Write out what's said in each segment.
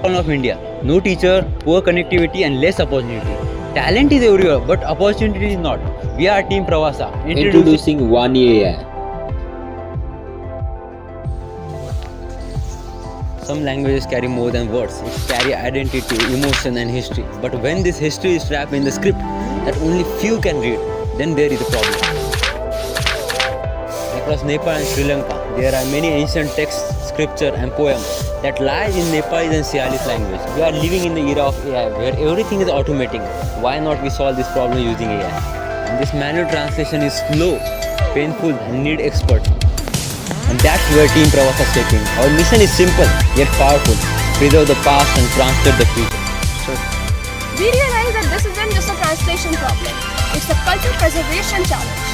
of India. No teacher, poor connectivity and less opportunity. Talent is everywhere, but opportunity is not. We are Team Pravasa. Introducing Vani AI. Some languages carry more than words. It carry identity, emotion and history. But when this history is wrapped in the script that only few can read, then there is a problem. Across Nepal and Sri Lanka, there are many ancient texts, scripture and poems that lie in Nepalese and Sialis language. We are living in the era of AI where everything is automating. Why not we solve this problem using AI? And this manual translation is slow, painful and need experts. And that's where Team Pravasa steps in. Our mission is simple yet powerful. Preserve the past and translate the future. We realize that this isn't just a translation problem. It's a culture preservation challenge.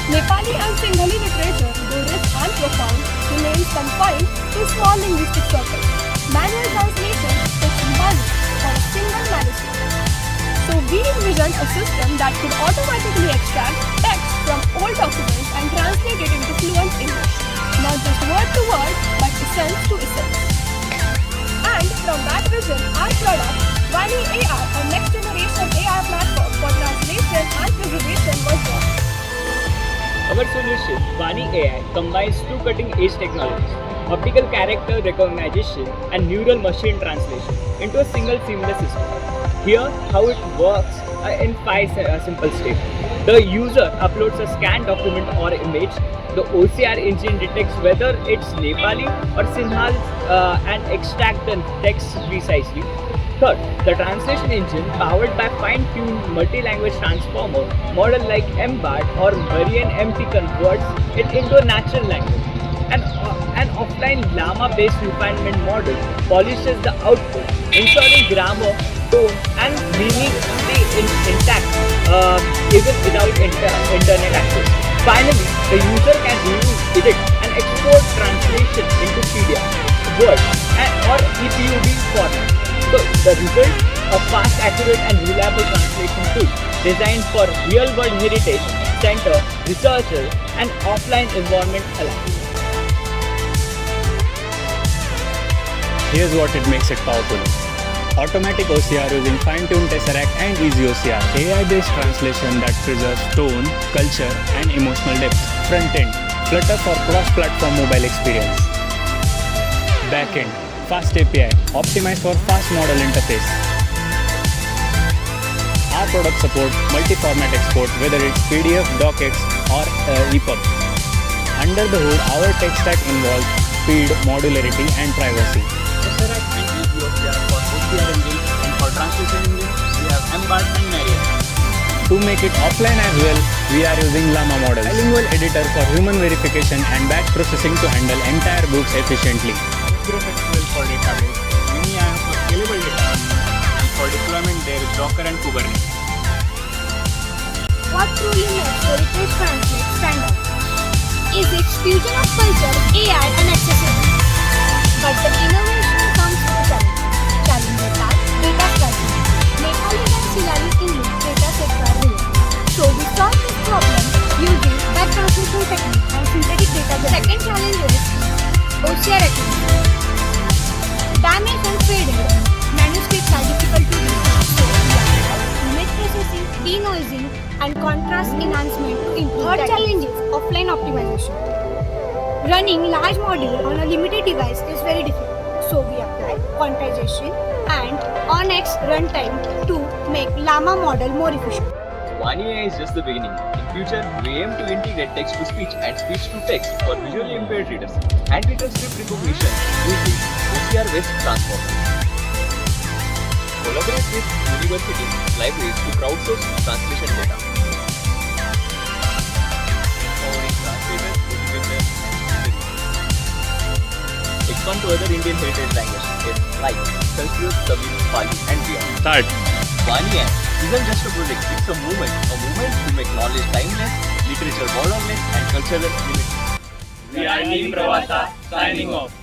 Nepali and Singhali literature, though rich and profound, remains confined to small linguistic circles. Manual translation takes months for a single manuscript. So we envisioned a system that could automatically extract text from old documents and translate it into fluent English. Not just word to word, but essence to essence. And from that vision, our product, Vani AI, a next generation AI platform for translation and preservation was born. Our solution, Vani AI, combines two cutting-edge technologies, optical character recognition and neural machine translation, into a single seamless system. Here, how it works in 5 simple steps. The user uploads a scanned document or image. The OCR engine detects whether it's Nepali or Sinhal and extracts the text precisely. Third, the translation engine, powered by fine-tuned multi-language transformer model like MBART or Marian MT, converts it into a natural language. An offline Llama-based refinement model polishes the output, ensuring grammar, tone, and meaning stay intact even without internet access. Finally, the user can edit and export translation into PDF, Word, or EPUB format. So the result, a fast, accurate and reliable translation tool designed for real-world heritage, center, researchers and offline environment alike. Here's what it makes it powerful. Automatic OCR using fine-tuned Tesseract and Easy OCR. AI-based translation that preserves tone, culture and emotional depth. Front-end, Flutter for cross-platform mobile experience. Back-end, Fast API, optimized for fast model interface. Our product support multi-format export, whether it's PDF, DocX or EPUB. Under the hood, our tech stack involves speed, modularity and privacy. Tesseract and Easy OCR for OCR engine, and for translation engine, we have MBART and Marian. To make it offline as well, we are using Llama models. Bilingual editor for human verification and batch processing to handle entire books efficiently. SQL for database, MiniIO for scalable data, and for deployment there is Docker and Kubernetes. What truly makes Heritage Translate stand out is its fusion of culture, AI and accessibility. But the innovation comes with challenges. Challenges are data scarcity. Nepali and Sialis English data sets are rare. So we solve this problem using back translation technique and synthetic data. The second challenge is OCR accuracy. Damaged and faded manuscripts are difficult to read. So we apply image processing, denoising and contrast enhancement to improve. Third challenge is offline optimization. Running large module on a limited device is very difficult. So we apply quantization and on-X runtime to make Llama model more efficient. Vani AI is just the beginning. In future, we aim to integrate text to speech and speech to text for visually impaired readers and written script recognition using OCR-based transformers. Collaborate with universities, libraries to crowdsource translation data. Empowering translators, educators, and expand to other Indian heritage languages like Sanskrit, Tamil, Pali, and beyond. Start. Vani AI isn't just a project, it's a movement to make knowledge timeless, literature borderless, and cultural limitless. We are Team Pravasa signing off.